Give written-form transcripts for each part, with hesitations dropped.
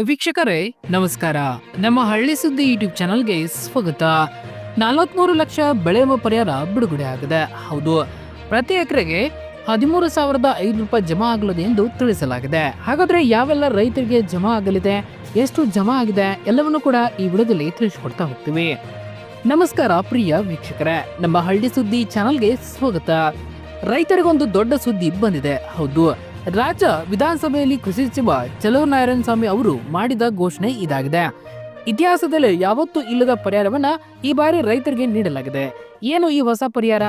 ವೀಕ್ಷಕರೇ ನಮಸ್ಕಾರ. ನಮ್ಮ ಹಳ್ಳಿ ಸುದ್ದಿ ಯೂಟ್ಯೂಬ್ ಚಾನಲ್ಗೆ ಸ್ವಾಗತ. 43 ಲಕ್ಷ ಬೆಳೆ ವಿಮೆ ಪರಿಹಾರ ಬಿಡುಗಡೆ ಆಗಿದೆ. ಹೌದು, ಪ್ರತಿ ಎಕರೆಗೆ 13,500 ರೂಪಾಯಿ ಜಮಾ ಆಗಲಿದೆ ಎಂದು ತಿಳಿಸಲಾಗಿದೆ. ಹಾಗಾದ್ರೆ ಯಾವೆಲ್ಲ ರೈತರಿಗೆ ಜಮಾ ಆಗಲಿದೆ, ಎಷ್ಟು ಜಮಾ ಆಗಿದೆ ಎಲ್ಲವನ್ನೂ ಕೂಡ ಈ ವಿಡಿಯೋದಲ್ಲಿ ತಿಳಿಸಿಕೊಡ್ತಾ ಹೋಗ್ತೀವಿ. ನಮಸ್ಕಾರ ಪ್ರಿಯ ವೀಕ್ಷಕರೇ, ನಮ್ಮ ಹಳ್ಳಿ ಸುದ್ದಿ ಚಾನಲ್ಗೆ ಸ್ವಾಗತ. ರೈತರಿಗೊಂದು ದೊಡ್ಡ ಸುದ್ದಿ ಬಂದಿದೆ. ಹೌದು, ರಾಜ್ಯ ವಿಧಾನಸಭೆಯಲ್ಲಿ ಕೃಷಿ ಸಚಿವ ಚಲುವ ನಾರಾಯಣಸ್ವಾಮಿ ಅವರು ಮಾಡಿದ ಘೋಷಣೆ ಇದಾಗಿದೆ. ಇತಿಹಾಸದಲ್ಲಿ ಯಾವತ್ತೂ ಇಲ್ಲದ ಪರಿಹಾರವನ್ನ ಈ ಬಾರಿ ರೈತರಿಗೆ ನೀಡಲಾಗಿದೆ. ಏನು ಈ ಹೊಸ ಪರಿಹಾರ,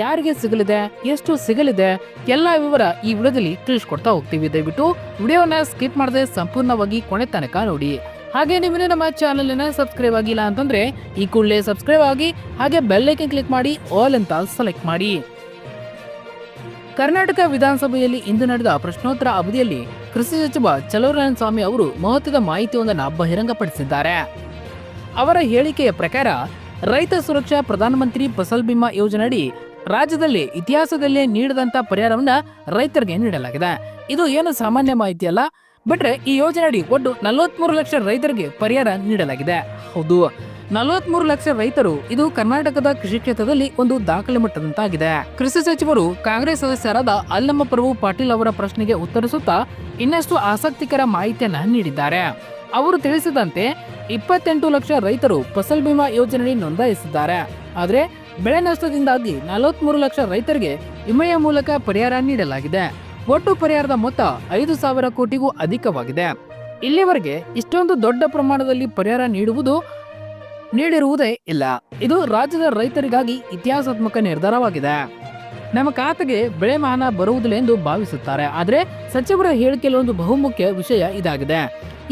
ಯಾರಿಗೆ ಸಿಗಲಿದೆ, ಎಷ್ಟು ಸಿಗಲಿದೆ, ಎಲ್ಲ ವಿವರ ಈ ವಿಡಿಯೋದಲ್ಲಿ ತಿಳಿಸ್ಕೊಡ್ತಾ ಹೋಗ್ತೀವಿ. ದಯವಿಟ್ಟು ವಿಡಿಯೋನ ಸ್ಕಿಪ್ ಮಾಡದೆ ಸಂಪೂರ್ಣವಾಗಿ ಕೊನೆ ತನಕ ನೋಡಿ. ಹಾಗೆ ನೀವು ನಮ್ಮ ಚಾನಲ್ನ ಸಬ್ಸ್ಕ್ರೈಬ್ ಆಗಿಲ್ಲ ಅಂತಂದ್ರೆ ಈ ಕೂಡಲೇ ಸಬ್ಸ್ಕ್ರೈಬ್ ಆಗಿ, ಹಾಗೆ ಬೆಲ್ ಐಕನ್ ಕ್ಲಿಕ್ ಮಾಡಿ ಆಲ್ ಅಂತ ಸೆಲೆಕ್ಟ್ ಮಾಡಿ. ಕರ್ನಾಟಕ ವಿಧಾನಸಭೆಯಲ್ಲಿ ಇಂದು ನಡೆದ ಪ್ರಶ್ನೋತ್ತರ ಅವಧಿಯಲ್ಲಿ ಕೃಷಿ ಸಚಿವ ಚಲುವ ನಾರಾಯಣಸ್ವಾಮಿ ಅವರು ಮಹತ್ವದ ಮಾಹಿತಿಯೊಂದನ್ನು ಬಹಿರಂಗಪಡಿಸಿದ್ದಾರೆ. ಅವರ ಹೇಳಿಕೆಯ ಪ್ರಕಾರ ರೈತ ಸುರಕ್ಷಾ ಪ್ರಧಾನಮಂತ್ರಿ ಫಸಲ್ ಬಿಮಾ ಯೋಜನೆಯಡಿ ರಾಜ್ಯದಲ್ಲಿ ಇತಿಹಾಸದಲ್ಲೇ ನೀಡದಂತ ಪರಿಹಾರವನ್ನ ರೈತರಿಗೆ ನೀಡಲಾಗಿದೆ. ಇದು ಏನು ಸಾಮಾನ್ಯ ಮಾಹಿತಿ ಅಲ್ಲ, ಬಿಟ್ರೆ ಈ ಯೋಜನೆಯಡಿ ಒಟ್ಟು 43 ಲಕ್ಷ ರೈತರಿಗೆ ಪರಿಹಾರ ನೀಡಲಾಗಿದೆ. ಹೌದು, 43 ಲಕ್ಷ ರೈತರು. ಇದು ಕರ್ನಾಟಕದ ಕೃಷಿ ಕ್ಷೇತ್ರದಲ್ಲಿ ಒಂದು ದಾಖಲೆ ಮಟ್ಟದಂತಾಗಿದೆ. ಕೃಷಿ ಸಚಿವರು ಕಾಂಗ್ರೆಸ್ ಸದಸ್ಯರಾದ ಅಲ್ಲಮ್ಮ ಪ್ರಭು ಪಾಟೀಲ್ ಅವರ ಪ್ರಶ್ನೆಗೆ ಉತ್ತರಿಸುತ್ತಾ ಇನ್ನಷ್ಟು ಆಸಕ್ತಿಕರ ಮಾಹಿತಿಯನ್ನ ನೀಡಿದ್ದಾರೆ. ಅವರು ತಿಳಿಸಿದಂತೆ 28 ಲಕ್ಷ ರೈತರು ಫಸಲ್ ಬಿಮಾ ಯೋಜನೆಯಲ್ಲಿ ನೋಂದಾಯಿಸಿದ್ದಾರೆ. ಆದರೆ ಬೆಳೆ ನಷ್ಟದಿಂದಾಗಿ 43 ಲಕ್ಷ ರೈತರಿಗೆ ವಿಮೆಯ ಮೂಲಕ ಪರಿಹಾರ ನೀಡಲಾಗಿದೆ. ಒಟ್ಟು ಪರಿಹಾರದ ಮೊತ್ತ 5,000 ಕೋಟಿಗೂ ಅಧಿಕವಾಗಿದೆ. ಇಲ್ಲಿವರೆಗೆ ಇಷ್ಟೊಂದು ದೊಡ್ಡ ಪ್ರಮಾಣದಲ್ಲಿ ಪರಿಹಾರ ನೀಡಿರುವುದೇ ಇಲ್ಲ. ಇದು ರಾಜ್ಯದ ರೈತರಿಗಾಗಿ ಇತಿಹಾಸಾತ್ಮಕ ನಿರ್ಧಾರವಾಗಿದೆ. ನಮ್ಮ ಖಾತೆಗೆ ಬೆಳೆ ಮಾನ ಬರುವುದಿಲ್ಲ ಎಂದು ಭಾವಿಸುತ್ತಾರೆ. ಆದರೆ ಸಚಿವರ ಹೇಳಿಕೆಯಲ್ಲಿ ಒಂದು ಬಹುಮುಖ್ಯ ವಿಷಯ ಇದಾಗಿದೆ.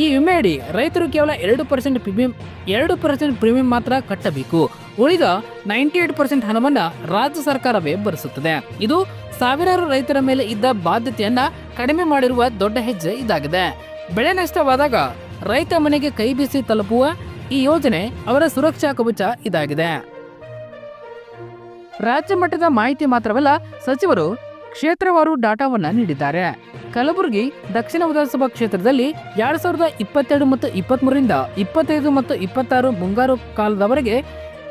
ಈ ವಿಮೆಯಡಿ ರೈತರು ಕೇವಲ 2% ಪ್ರೀಮಿಯಂ ಮಾತ್ರ ಕಟ್ಟಬೇಕು. ಉಳಿದ 98% ಹಣವನ್ನ ರಾಜ್ಯ ಸರ್ಕಾರವೇ ಭರಿಸುತ್ತದೆ. ಇದು ಸಾವಿರಾರು ರೈತರ ಮೇಲೆ ಇದ್ದ ಬಾಧ್ಯತೆಯನ್ನ ಕಡಿಮೆ ಮಾಡಿರುವ ದೊಡ್ಡ ಹೆಜ್ಜೆ ಇದಾಗಿದೆ. ಬೆಳೆ ನಷ್ಟವಾದಾಗ ರೈತ ಮನೆಗೆ ಕೈ ಬೀಸಿ ತಲುಪುವ ಈ ಯೋಜನೆ ಅವರ ಸುರಕ್ಷಾ ಕವಚ ಇದಾಗಿದೆ. ರಾಜ್ಯ ಮಟ್ಟದ ಮಾಹಿತಿ ಮಾತ್ರವಲ್ಲ, ಸಚಿವರು ಕ್ಷೇತ್ರವಾರು ಡಾಟಾವನ್ನ ನೀಡಿದ್ದಾರೆ. ಕಲಬುರಗಿ ದಕ್ಷಿಣ ವಿಧಾನಸಭಾ ಕ್ಷೇತ್ರದಲ್ಲಿ 2022 ಮತ್ತು 23ರಿಂದ 25 ಮತ್ತು 26 ಮುಂಗಾರು ಕಾಲದವರೆಗೆ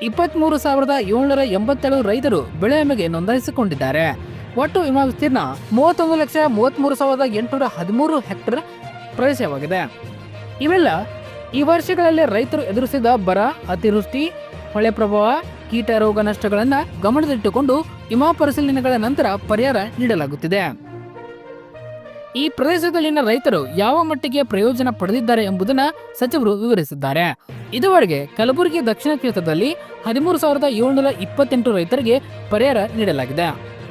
23,787 ರೈತರು ಬೆಳೆ ವಿಮೆಗೆ ನೋಂದಾಯಿಸಿಕೊಂಡಿದ್ದಾರೆ. ಒಟ್ಟು ವಿಮಾ ವಿಸ್ತೀರ್ಣ 31,33,813 ಹೆಕ್ಟೇರ್ ಪ್ರದೇಶವಾಗಿದೆ. ಇವೆಲ್ಲ ಈ ವರ್ಷಗಳಲ್ಲಿ ರೈತರು ಎದುರಿಸಿದ ಬರ, ಅತಿವೃಷ್ಟಿ, ಮಳೆ ಪ್ರಭಾವ, ಕೀಟ ರೋಗ ನಷ್ಟಗಳನ್ನು ಗಮನದಲ್ಲಿಟ್ಟುಕೊಂಡು ವಿಮಾ ಪರಿಶೀಲನೆಗಳ ನಂತರ ಪರಿಹಾರ ನೀಡಲಾಗುತ್ತಿದೆ. ಈ ಪ್ರದೇಶದಲ್ಲಿನ ರೈತರು ಯಾವ ಮಟ್ಟಿಗೆ ಪ್ರಯೋಜನ ಪಡೆದಿದ್ದಾರೆ ಎಂಬುದನ್ನು ಸಚಿವರು ವಿವರಿಸಿದ್ದಾರೆ. ಇದುವರೆಗೆ ಕಲಬುರಗಿ ದಕ್ಷಿಣ ಕ್ಷೇತ್ರದಲ್ಲಿ 13,728 ರೈತರಿಗೆ ಪರಿಹಾರ ನೀಡಲಾಗಿದೆ.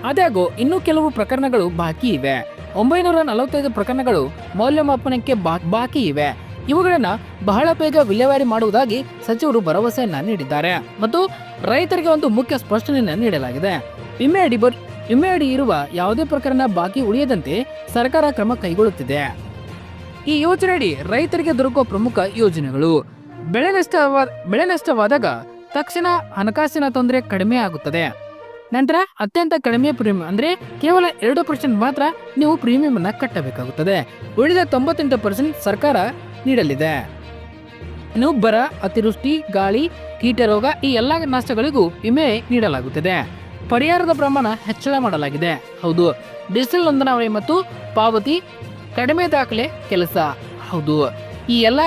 ಆದಾಗ್ಯೂ ಇನ್ನೂ ಕೆಲವು ಪ್ರಕರಣಗಳು ಬಾಕಿ ಇವೆ. 945 ಪ್ರಕರಣಗಳು ಮೌಲ್ಯಮಾಪನಕ್ಕೆ ಬಾಕಿ ಇವೆ. ಇವುಗಳನ್ನ ಬಹಳ ಬೇಗ ವಿಲೇವಾರಿ ಮಾಡುವುದಾಗಿ ಸಚಿವರು ಭರವಸೆಯನ್ನ ನೀಡಿದ್ದಾರೆ. ಮತ್ತು ರೈತರಿಗೆ ಒಂದು ಮುಖ್ಯ ಸ್ಪಷ್ಟನೆಯನ್ನ ನೀಡಲಾಗಿದೆ. ವಿಮೆಯಡಿ ಇರುವ ಯಾವುದೇ ಪ್ರಕರಣ ಬಾಕಿ ಉಳಿಯದಂತೆ ಸರ್ಕಾರ ಕ್ರಮ ಕೈಗೊಳ್ಳುತ್ತಿದೆ. ಈ ಯೋಜನೆಯಡಿ ರೈತರಿಗೆ ದೊರಕುವ ಪ್ರಮುಖ ಯೋಜನೆಗಳು: ಬೆಳೆ ನಷ್ಟವಾದಾಗ ತಕ್ಷಣ ಹಣಕಾಸಿನ ತೊಂದರೆ ಕಡಿಮೆ ಆಗುತ್ತದೆ. ನಂತರ ಅತ್ಯಂತ ಕಡಿಮೆ ಪ್ರೀಮಿಯಂ ಅಂದ್ರೆ ಕೇವಲ 2% ಮಾತ್ರ ನೀವು ಪ್ರೀಮಿಯಂ ಅನ್ನ ಕಟ್ಟಬೇಕಾಗುತ್ತದೆ. ಉಳಿದ 98% ಸರ್ಕಾರ ನೀಡಲಿದೆ. ಇನ್ನು ಬರ, ಅತಿವೃಷ್ಟಿ, ಗಾಳಿ, ಕೀಟರೋಗ ಈ ಎಲ್ಲಾ ನಷ್ಟಗಳಿಗೂ ವಿಮೆ ನೀಡಲಾಗುತ್ತದೆ. ಪರಿಹಾರದ ಪ್ರಮಾಣ ಹೆಚ್ಚಳ ಮಾಡಲಾಗಿದೆ. ಹೌದು, ಡಿಜಿಟಲ್ ನೋಂದಣಿ ಮತ್ತು ಪಾವತಿ, ಕಡಿಮೆ ದಾಖಲೆ ಕೆಲಸ. ಹೌದು, ಈ ಎಲ್ಲ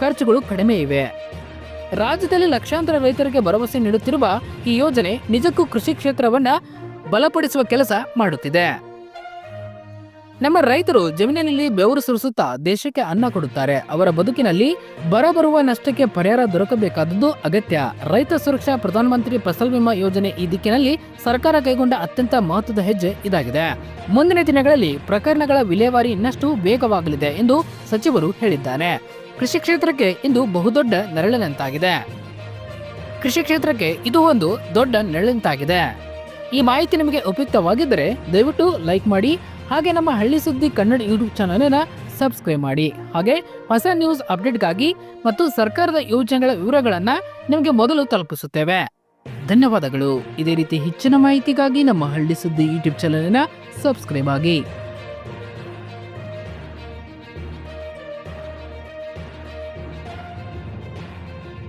ಖರ್ಚುಗಳು ಕಡಿಮೆ ಇವೆ. ರಾಜ್ಯದಲ್ಲಿ ಲಕ್ಷಾಂತರ ರೈತರಿಗೆ ಭರವಸೆ ನೀಡುತ್ತಿರುವ ಈ ಯೋಜನೆ ನಿಜಕ್ಕೂ ಕೃಷಿ ಕ್ಷೇತ್ರವನ್ನ ಬಲಪಡಿಸುವ ಕೆಲಸ ಮಾಡುತ್ತಿದೆ. ನಮ್ಮ ರೈತರು ಜಮೀನಿನಲ್ಲಿ ಬೆವರು ಸುರಿಸುತ್ತಾ ದೇಶಕ್ಕೆ ಅನ್ನ ಕೊಡುತ್ತಾರೆ. ಅವರ ಬದುಕಿನಲ್ಲಿ ಬರುವ ನಷ್ಟಕ್ಕೆ ಪರಿಹಾರ ದೊರಕಬೇಕಾದದ್ದು ಅಗತ್ಯ. ರೈತ ಸುರಕ್ಷಾ ಪ್ರಧಾನಮಂತ್ರಿ ಫಸಲ್ ಬಿಮಾ ಯೋಜನೆ ಈ ದಿಕ್ಕಿನಲ್ಲಿ ಸರ್ಕಾರ ಕೈಗೊಂಡ ಅತ್ಯಂತ ಮಹತ್ವದ ಹೆಜ್ಜೆ ಇದಾಗಿದೆ. ಮುಂದಿನ ದಿನಗಳಲ್ಲಿ ಪ್ರಕರಣಗಳ ವಿಲೇವಾರಿ ಇನ್ನಷ್ಟು ವೇಗವಾಗಲಿದೆ ಎಂದು ಸಚಿವರು ಹೇಳಿದ್ದಾರೆ. ಕೃಷಿ ಕ್ಷೇತ್ರಕ್ಕೆ ಇಂದು ಬಹುದೊಡ್ಡ ನೆರಳಿನಂತಾಗಿದೆ. ಇದು ಒಂದು ದೊಡ್ಡ ನೆರಳಿನಂತಾಗಿದೆ. ಈ ಮಾಹಿತಿ ನಿಮಗೆ ಉಪಯುಕ್ತವಾಗಿದ್ದರೆ ದಯವಿಟ್ಟು ಲೈಕ್ ಮಾಡಿ, ಹಾಗೆ ನಮ್ಮ ಹಳ್ಳಿ ಸುದ್ದಿ ಕನ್ನಡ ಯೂಟ್ಯೂಬ್ ಚಾನಲ್ ಸಬ್ಸ್ಕ್ರೈಬ್ ಮಾಡಿ. ಹಾಗೆ ಹೊಸ ನ್ಯೂಸ್ ಅಪ್ಡೇಟ್ಗಾಗಿ ಮತ್ತು ಸರ್ಕಾರದ ಯೋಜನೆಗಳ ವಿವರಗಳನ್ನ ನಿಮಗೆ ಮೊದಲು ತಲುಪಿಸುತ್ತೇವೆ. ಧನ್ಯವಾದಗಳು. ಇದೇ ರೀತಿ ಹೆಚ್ಚಿನ ಮಾಹಿತಿಗಾಗಿ ನಮ್ಮ ಹಳ್ಳಿ ಸುದ್ದಿ ಯೂಟ್ಯೂಬ್ ಚಾನಲ್ ಸಬ್ಸ್ಕ್ರೈಬ್ ಆಗಿ.